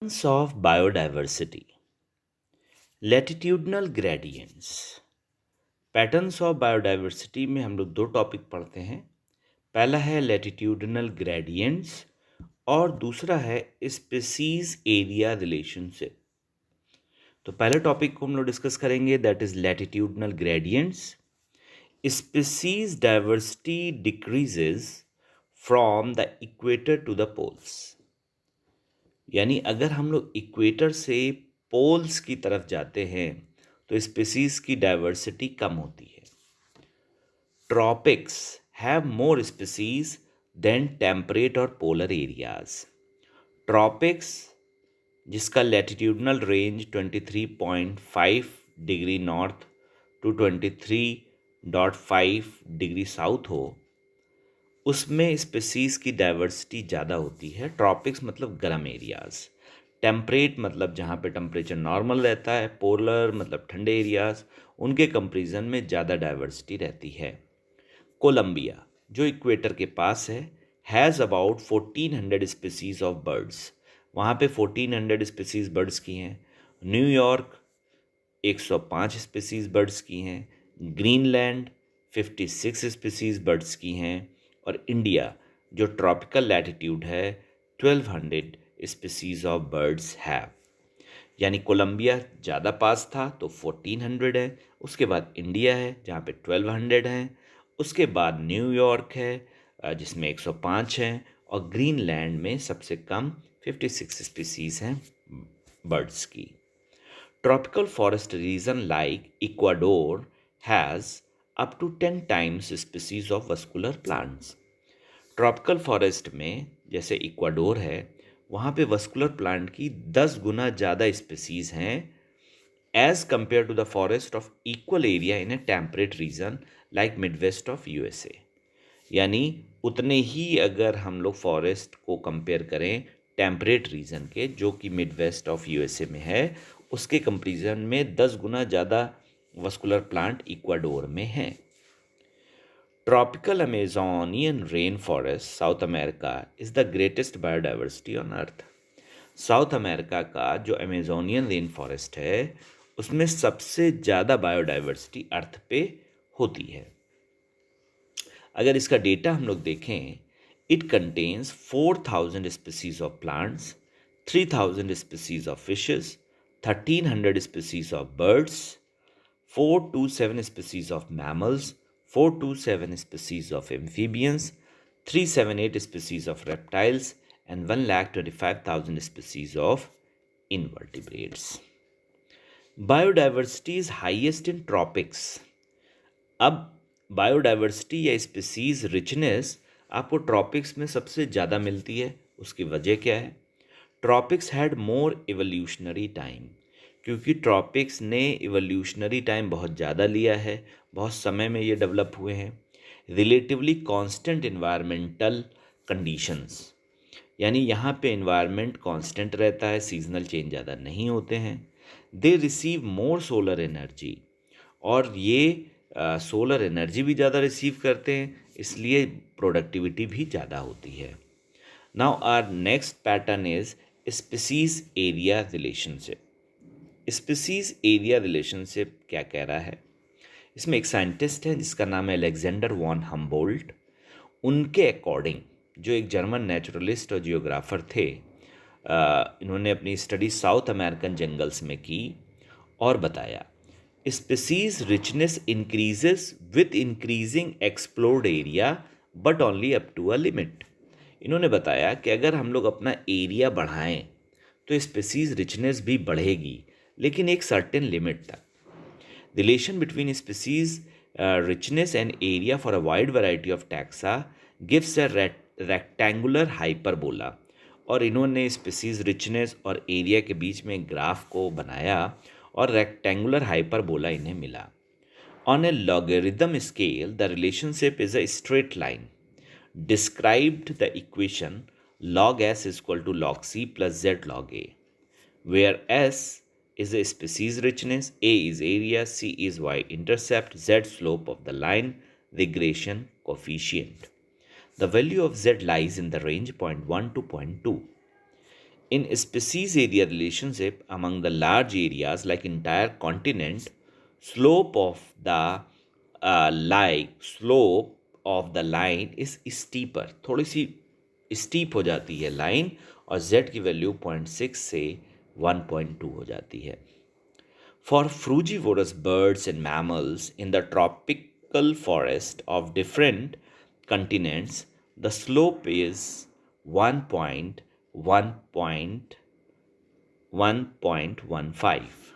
Patterns of biodiversity. Latitudinal gradients. Patterns of biodiversity में हम लोग दो टॉपिक पढ़ते हैं। पहला है लैटिट्यूडिनल ग्रेडियंट्स और दूसरा है स्पीसीज एरिया रिलेशनशिप। तो पहले टॉपिक को हम लोग डिस्कस करेंगे, that is latitudinal gradients. Species diversity decreases from the equator to the poles. यानी अगर हम लोग इक्वेटर से पोल्स की तरफ जाते हैं तो स्पीसीज की डाइवर्सिटी कम होती है। Tropics have more species than temperate और पोलर एरियाज। ट्रॉपिक्स जिसका latitudinal range 23.5 degree north to 23.5 degree south हो, उसमें स्पीसीज की डाइवर्सिटी ज़्यादा होती है। ट्रॉपिक्स मतलब गर्म एरियाज, टेम्परेट मतलब जहाँ पे टेम्परेचर नॉर्मल रहता है, पोलर मतलब ठंडे एरियाज, उनके कंपैरिजन में ज़्यादा डाइवर्सिटी रहती है। कोलंबिया जो इक्वेटर के पास है has about 1400 species of birds. वहाँ पे 1400 स्पीसीज बर्ड्स की हैं। न्यूयॉर्क 105 स्पीसीज बर्ड्स की हैं। ग्रीनलैंड 56 स्पीसीज बर्ड्स की हैं। और इंडिया जो ट्रॉपिकल लैटिट्यूड है 1200 स्पीसीज ऑफ बर्ड्स हैव। यानी कोलंबिया ज़्यादा पास था तो 1400 है, उसके बाद इंडिया है जहाँ पे 1200 हैं, उसके बाद न्यूयॉर्क है जिसमें 105 हैं, और ग्रीनलैंड में सबसे कम 56 स्पीसीज हैं बर्ड्स की। Tropical forest region like Ecuador has up to 10 times species of vascular plants. Tropical forest में जैसे इक्वाडोर है, वहाँ पे वस्कुलर प्लांट की 10 गुना ज़्यादा स्पीसीज हैं as compare to the forest of equal area in a temperate region like midwest of USA. यानी उतने ही अगर हम लोग फॉरेस्ट को कंपेयर करें टेम्परेट रीजन के जो कि मिडवेस्ट ऑफ यूएसए में है, उसके कंपेरिजन में 10 गुना ज़्यादा वस्कुलर प्लांट इक्वाडोर में हैं। Tropical Amazonian rainforest, South America, is the greatest biodiversity on Earth. South America का जो अमेजोनियन रेन फॉरेस्ट है उसमें सबसे ज़्यादा बायोडाइवर्सिटी अर्थ पे होती है। अगर इसका डेटा हम लोग देखें, it contains 4000 species of plants, 3000 species of fishes, 1300 species of birds, 427 species of mammals, 427 species of amphibians, 378 species of reptiles, and 1,25,000 species of invertebrates. Biodiversity is highest in tropics. अब biodiversity या species richness आपको tropics में सबसे ज़्यादा मिलती है। उसकी वजह क्या है? Tropics had more evolutionary time, क्योंकि ट्रॉपिक्स ने इवोल्यूशनरी टाइम बहुत ज़्यादा लिया है, बहुत समय में ये डेवलप हुए हैं। रिलेटिवली कांस्टेंट इन्वायरमेंटल कंडीशंस, यानी यहाँ पे इन्वायरमेंट कांस्टेंट रहता है, सीजनल चेंज ज़्यादा नहीं होते हैं। They receive more solar energy, और ये सोलर एनर्जी भी ज़्यादा रिसीव करते हैं, इसलिए प्रोडक्टिविटी भी ज़्यादा होती है। Now our next pattern is species area relationship. Species area relationship क्या कह रहा है? इसमें एक साइंटिस्ट है जिसका नाम है अलेक्जेंडर वॉन हम्बोल्ट। उनके अकॉर्डिंग, जो एक जर्मन नेचुरलिस्ट और जियोग्राफर थे, इन्होंने अपनी स्टडी साउथ अमेरिकन जंगल्स में की और बताया species richness increases with increasing explored area but only up to a limit. इन्होंने बताया कि अगर हम लोग अपना एरिया बढ़ाएं तो स्पीसीज रिचनेस भी बढ़ेगी, लेकिन एक सर्टेन लिमिट तक। Relation between species richness and area for a wide variety of taxa gives a rectangular hyperbola। और इन्होंने स्पीसीज रिचनेस और एरिया के बीच में ग्राफ को बनाया और रेक्टेंगुलर हाइपरबोला इन्हें मिला। On A logarithm scale the relationship is a straight line. Described the equation log s is equal to log c plus z log a, where s is a species richness, a is area, c is y-intercept, z slope of the line, regression coefficient. The value of z lies in the range 0.1 to 0.2. In species area relationship among the large areas like entire continent, slope of the line is steeper, थोड़ी सी steep हो जाती है line, और z की value 0.6 से 1.2 हो जाती है. For frugivorous birds and mammals in the tropical forest of different continents, the slope is 1.1.1.15.